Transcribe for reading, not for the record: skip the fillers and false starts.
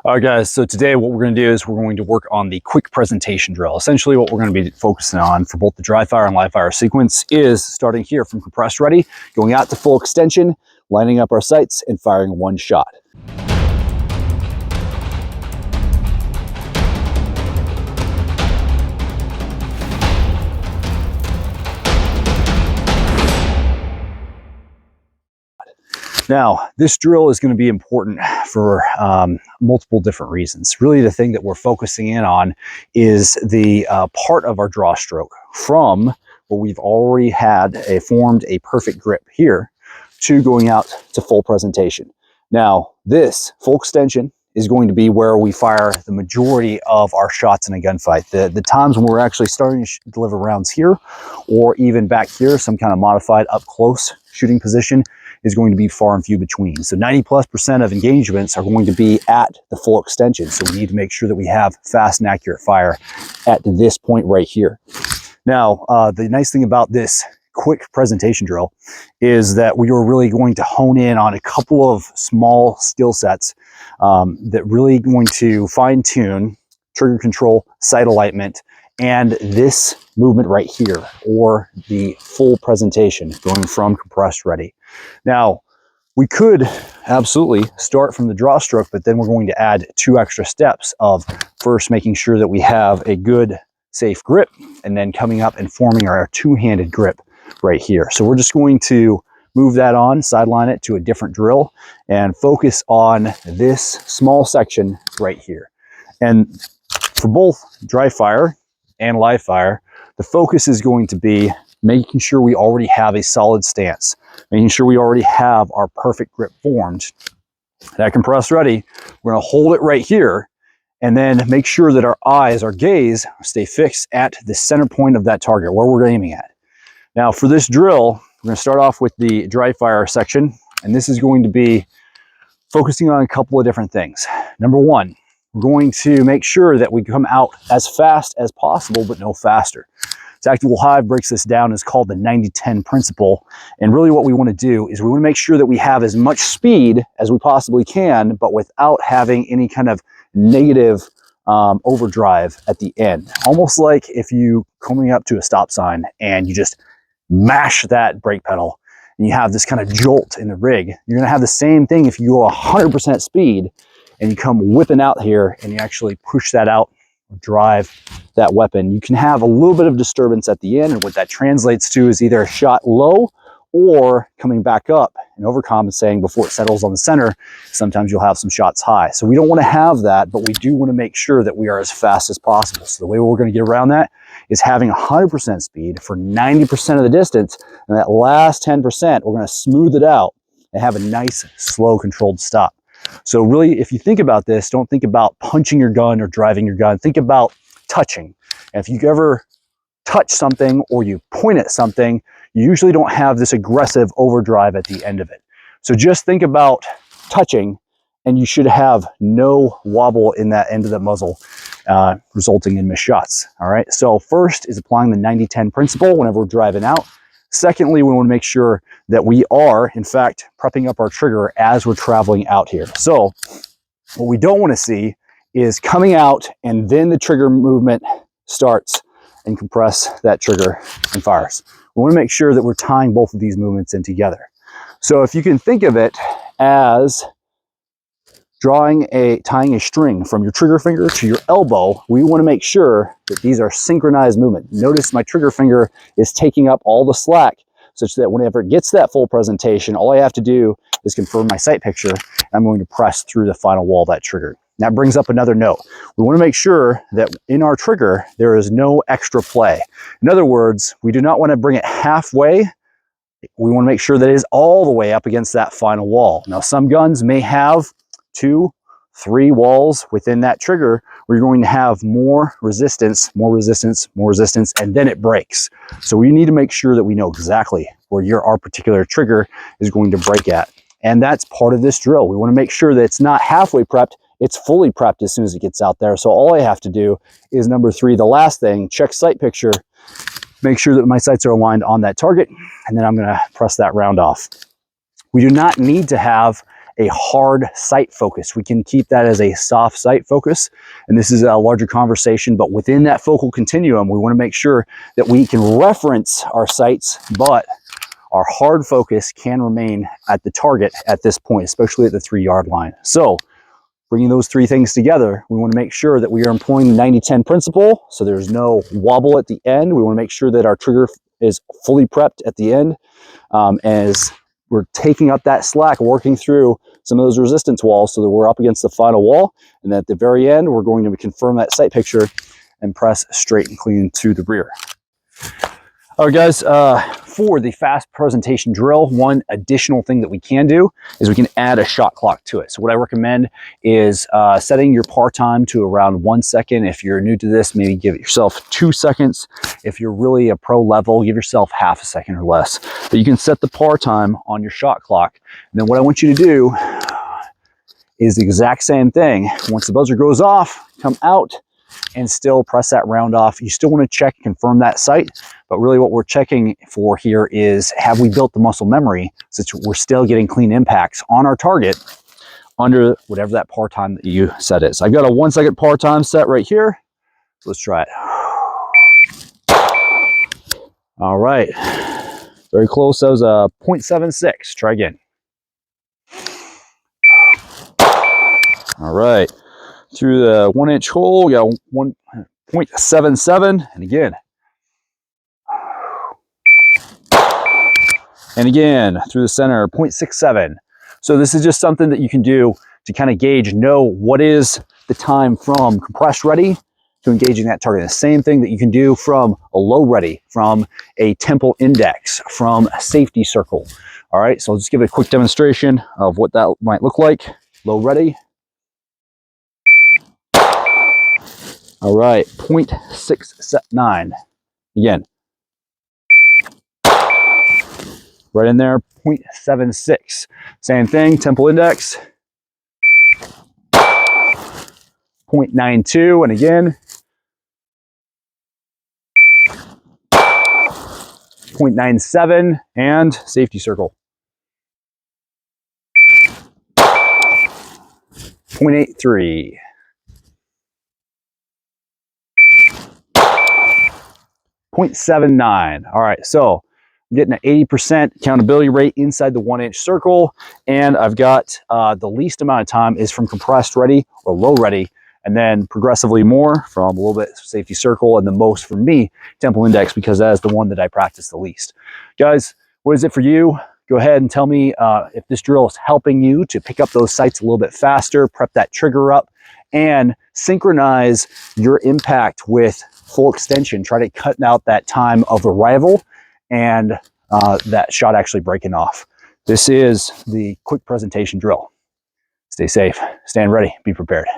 All right, guys, so today what we're going to do is we're going to work on the quick presentation drill. Essentially what we're going to be focusing on for both the dry fire and live fire sequence is starting here from compressed ready, going out to full extension, lining up our sights, and firing one shot. Now, this drill is going to be important for multiple different reasons. Really, the thing that we're focusing in on is the part of our draw stroke from where we've already formed a perfect grip here to going out to full presentation. Now, this full extension is going to be where we fire the majority of our shots in a gunfight. The times when we're actually starting to deliver rounds here or even back here, some kind of modified up close shooting position, is going to be far and few between. So 90+% of engagements are going to be at the full extension. So we need to make sure that we have fast and accurate fire at this point right here. Now, the nice thing about this quick presentation drill is that we are really going to hone in on a couple of small skill sets that really going to fine tune trigger control, sight alignment, and this movement right here, or the full presentation going from compressed ready. Now, we could absolutely start from the draw stroke, but then we're going to add 2 extra steps of first making sure that we have a good, safe grip, and then coming up and forming our two-handed grip right here. So we're just going to move that on, sideline it to a different drill, and focus on this small section right here. And for both dry fire and live fire, the focus is going to be making sure we already have a solid stance, making sure we already have our perfect grip formed. That compressed ready, we're going to hold it right here and then make sure that our eyes, our gaze, stay fixed at the center point of that target, where we're aiming at. Now for this drill, we're going to start off with the dry fire section, and this is going to be focusing on a couple of different things. Number one, we're going to make sure that we come out as fast as possible, but no faster. Tactical Hive breaks this down. It's called the 90-10 principle. And really what we want to do is we want to make sure that we have as much speed as we possibly can, but without having any kind of negative overdrive at the end. Almost like if you coming up to a stop sign and you just mash that brake pedal and you have this kind of jolt in the rig. You're going to have the same thing if you go 100% speed and you come whipping out here and you actually push that out, drive that weapon. You can have a little bit of disturbance at the end, and what that translates to is either a shot low or coming back up and overcompensating before it settles on the center. Sometimes you'll have some shots high. So we don't want to have that, but we do want to make sure that we are as fast as possible. So the way we're going to get around that is having 100% speed for 90% of the distance, and that last 10%, we're going to smooth it out and have a nice, slow, controlled stop. So really, if you think about this, don't think about punching your gun or driving your gun. Think about touching. And if you ever touch something or you point at something, you usually don't have this aggressive overdrive at the end of it. So just think about touching, and you should have no wobble in that end of the muzzle, resulting in missed shots. All right. So first is applying the 90-10 principle whenever we're driving out. Secondly, we want to make sure that we are, in fact, prepping up our trigger as we're traveling out here. So what we don't want to see is coming out and then the trigger movement starts and compress that trigger and fires. We want to make sure that we're tying both of these movements in together. So if you can think of it as tying a string from your trigger finger to your elbow, we want to make sure that these are synchronized movement. Notice my trigger finger is taking up all the slack, such that whenever it gets that full presentation, all I have to do is confirm my sight picture, and I'm going to press through the final wall of that trigger. That brings up another note. We want to make sure that in our trigger, there is no extra play. In other words, we do not want to bring it halfway. We want to make sure that it is all the way up against that final wall. Now, some guns may have 2, 3 walls within that trigger where you're going to have more resistance, and then it breaks. So we need to make sure that we know exactly where our particular trigger is going to break at. And that's part of this drill. We want to make sure that it's not halfway prepped, it's fully prepped as soon as it gets out there. So all I have to do is number 3, the last thing, check sight picture, make sure that my sights are aligned on that target, and then I'm going to press that round off. We do not need to have a hard sight focus. We can keep that as a soft sight focus. And this is a larger conversation, but within that focal continuum, we want to make sure that we can reference our sights, but our hard focus can remain at the target at this point, especially at the 3-yard line. So bringing those three things together, we want to make sure that we are employing the 90-10 principle, so there's no wobble at the end. We want to make sure that our trigger is fully prepped at the end, as we're taking up that slack, working through some of those resistance walls so that we're up against the final wall. And at the very end, we're going to confirm that sight picture and press straight and clean to the rear. All right, guys, for the fast presentation drill, one additional thing that we can do is we can add a shot clock to it. So what I recommend is setting your par time to around 1 second. If you're new to this, maybe give yourself 2 seconds. If you're really a pro level, give yourself half a second or less. But you can set the par time on your shot clock. And then what I want you to do is the exact same thing. Once the buzzer goes off, come out and still press that round off. You still want to check and confirm that sight, but really what we're checking for here is, have we built the muscle memory such that we're still getting clean impacts on our target under whatever that par time that you set is. I've got a 1 second par time set right here. So let's try it. All right, very close. That was a 0.76. Try again. All right, through the 1-inch hole, we got 1.77, and again. And again, through the center, 0.67. So this is just something that you can do to kind of gauge, know what is the time from compressed ready to engaging that target. The same thing that you can do from a low ready, from a temple index, from a safety circle. All right, so I'll just give it a quick demonstration of what that might look like. Low ready. All right, 0.69. Again. Right in there, 0.76. Same thing, temple index. 0.92, and again. 0.97, and safety circle. 0.83. 0.79. All right, so I'm getting an 80% accountability rate inside the 1-inch circle, and I've got the least amount of time is from compressed ready or low ready, and then progressively more from a little bit safety circle, and the most for me, temple index, because that is the one that I practice the least. Guys, what is it for you? Go ahead and tell me if this drill is helping you to pick up those sights a little bit faster, prep that trigger up, and synchronize your impact with full extension. Try to cut out that time of arrival and that shot actually breaking off. This is the quick presentation drill. Stay safe, stand ready, be prepared.